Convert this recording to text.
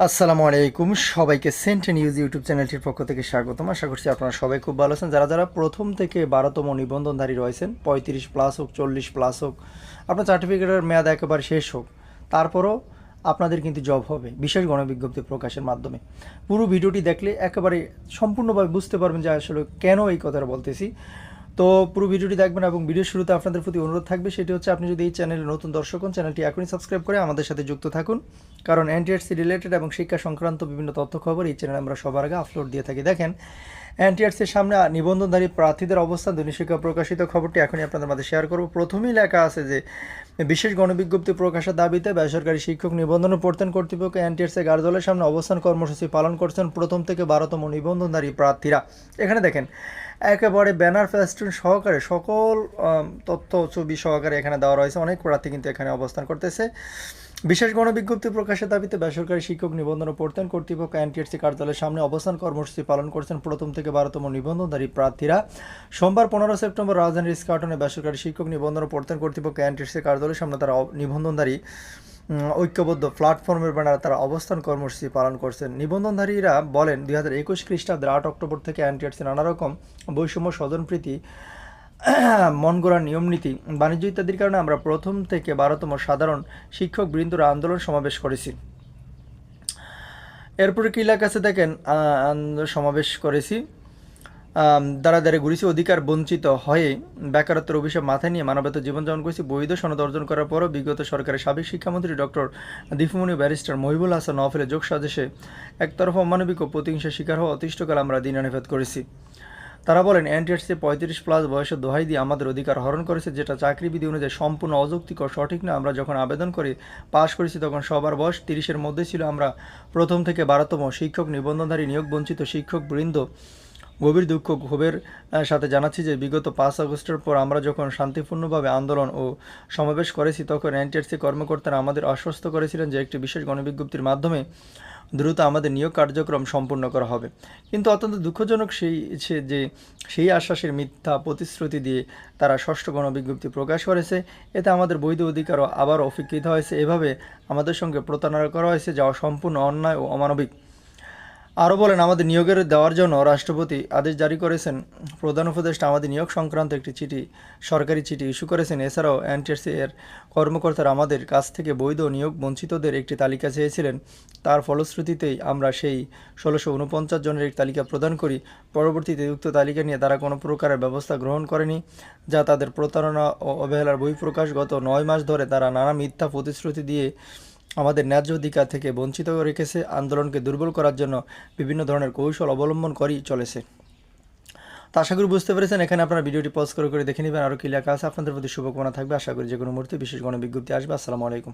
আসসালামু আলাইকুম, সবাইকে সেন্ট নিউজ ইউটিউব চ্যানেলটির পক্ষ থেকে স্বাগতম। আশা করছি আপনারা সবাই খুব ভালো আছেন। যারা যারা প্রথম থেকে 12তম নিবন্ধনধারী রয়েছেন, 35+ হোক 40+ হোক, আপনার সার্টিফিকেটের মেয়াদ একেবারে শেষ হোক, তারপরও আপনাদের কিন্তু জব হবে বিশেষ গণবিজ্ঞপ্তি প্রকাশের মাধ্যমে। পুরো ভিডিওটি দেখলে একেবারে সম্পূর্ণভাবে বুঝতে পারবেন যে আসলে কেন এই কথাটা বলতেছি। তো পুরো ভিডিওটি দেখবেন এবং ভিডিওর শুরুতে আপনাদের প্রতি অনুরোধ থাকবে, সেটি হচ্ছে আপনি যদি এই চ্যানেলে নতুন দর্শক হন, চ্যানেলটি এখনই সাবস্ক্রাইব করে আমাদের সাথে যুক্ত থাকুন। কারণ এনটিআরসি রিলেটেড এবং শিক্ষা সংক্রান্ত বিভিন্ন তথ্য খবর এই চ্যানেলে আমরা সবার আগে আপলোড দিয়ে থাকি। দেখেন, এনটিআরসির সামনে নিবন্ধনধারী প্রার্থীদের অবস্থান দৈনিক শিক্ষা প্রকাশিত খবরটি এখনই আপনাদের মাঝে শেয়ার করব। প্রথমেই লেখা আছে যে বিশেষ গণবিজ্ঞপ্তি প্রকাশের দাবিতে বেসরকারি শিক্ষক নিবন্ধন ও প্রত্যয়ন কর্তৃপক্ষ এনটিআরসি কার্যালয়ের সামনে অবস্থান কর্মসূচি পালন করছেন প্রথম থেকে 12তম নিবন্ধনধারী প্রার্থীরা। এখানে দেখেন, একেবারে ব্যানার ফেস্টুন সহকারে সকল তথ্য ছবি সহকারে এখানে দেওয়া রয়েছে। অনেক প্রার্থী কিন্তু এখানে অবস্থান করতেছে। বিশেষ গণবিজ্ঞপ্তি প্রকাশের দাবিতে বেসরকারি শিক্ষক নিবন্ধন ও প্রত্যয়ন কর্তৃপক্ষ এনটিআরসি কার্যালয়ের সামনে অবস্থান কর্মসূচি পালন করছেন প্রথম থেকে 12তম নিবন্ধনধারী প্রার্থীরা। সোমবার 15 সেপ্টেম্বর রাজধানীর স্কাটনে বেসরকারি শিক্ষক নিবন্ধন ও প্রত্যয়ন কর্তৃপক্ষ এনটিআরসি কার্যালয়ের সামনে তারা নিবন্ধনধারী ঐক্যবদ্ধ প্ল্যাটফর্মের ব্যানারে তারা অবস্থান কর্মসূচি পালন করছেন। নিবন্ধনধারীরা বলেন, 2021 খ্রিস্টাব্দের 8 অক্টোবর থেকে এনটিআরসি নানা রকম বৈষম্য, স্বজনপ্রীতি, মন গড়ার নিয়মনীতি, বাণিজ্য ইত্যাদির কারণে আমরা প্রথম থেকে 12তম সাধারণ শিক্ষক বৃন্দর আন্দোলন সমাবেশ করেছি। এরপরে কী লেখা আছে দেখেন, সমাবেশ করেছি, দ্বারা দ্বারে ঘুরেছি, অধিকার বঞ্চিত হয়ে বেকারত্বের অভিশাপ মাথায় নিয়ে মানবতা জীবনযাপন করেছি। বৈধ সনদ অর্জন করার পরও বিগত সরকারের সাবেক শিক্ষামন্ত্রী ডক্টর দীপুমণি ব্যারিস্টার মহিবুল হাসান নওফেলের যোগ সাজেশে একতরফা অমানবিক ও প্রতিহিংসার শিকার হওয়া অতিষ্ঠকাল আমরা দিনানিপাত করেছি। তারা বলেন, এনটিআরসি 35+ বয়সের দোহাই দিয়ে আমাদের অধিকার হরণ করেছে, যেটা চাকরিবিধি অনুযায়ী সম্পূর্ণ অযৌক্তিক ও সঠিক না। আমরা যখন আবেদন করে পাশ করেছি তখন সবার বয়স 30-এর মধ্যে ছিল। আমরা প্রথম থেকে 12তম শিক্ষক নিবন্ধনধারী নিয়োগ বঞ্চিত শিক্ষক বৃন্দ গভীর দুঃখ ক্ষোভের সাথে জানাচ্ছি যে বিগত 5 আগস্টের পর আমরা যখন শান্তিপূর্ণভাবে আন্দোলন ও সমাবেশ করেছি তখন এনটিআরসি কর্মকর্তারা আমাদের আশ্বস্ত করেছিলেন যে একটি বিশেষ গণবিজ্ঞপ্তির মাধ্যমে দ্রুত আমাদের নিয়োগ কার্যক্রম সম্পূর্ণ করা হবে। কিন্তু অত্যন্ত দুঃখজনক সেই আশ্বাসের মিথ্যা প্রতিশ্রুতি দিয়ে তারা ষষ্ঠ গণবিজ্ঞপ্তি প্রকাশ করেছে। এতে আমাদের বৈধ অধিকারও আবার অস্বীকৃত হয়েছে। এভাবে আমাদের সঙ্গে প্রতারণা করা হয়েছে, যা সম্পূর্ণ অন্যায় ও অমানবিক। আরও বলেন, আমাদের নিয়োগের দেওয়ার জন্য রাষ্ট্রপতি আদেশ জারি করেছেন। প্রধান উপদেষ্টা আমাদের নিয়োগ সংক্রান্ত একটি সরকারি চিঠি ইস্যু করেছেন। এছাড়াও এনটিআরসি এর কর্মকর্তারা আমাদের কাছ থেকে বৈধ নিয়োগ বঞ্চিতদের একটি তালিকা চেয়েছিলেন। তার ফলশ্রুতিতেই আমরা সেই 1649 জনের একটি তালিকা প্রদান করি। পরবর্তীতে উক্ত তালিকা নিয়ে তারা কোনো প্রকারের ব্যবস্থা গ্রহণ করেনি, যা তাদের প্রতারণা ও অবহেলার বহিঃপ্রকাশ। গত 9 মাস ধরে তারা নানা মিথ্যা প্রতিশ্রুতি দিয়ে আমাদের ন্যায্য অধিকার থেকে বঞ্চিত রেখেছে। আন্দোলনকে দুর্বল করার জন্য বিভিন্ন ধরনের কৌশল অবলম্বন করেই চলেছে। তো আশা করি বুঝতে পেরেছেন। এখানে আপনারা ভিডিওটি পজ করে দেখে নেবেন আরও কী লেখা আছে। আপনাদের প্রতি শুভকামনা থাকবে। আশা করি যে কোনো মুহূর্তে বিশেষ গণবিজ্ঞপ্তি আসবে। আসসালামু আলাইকুম।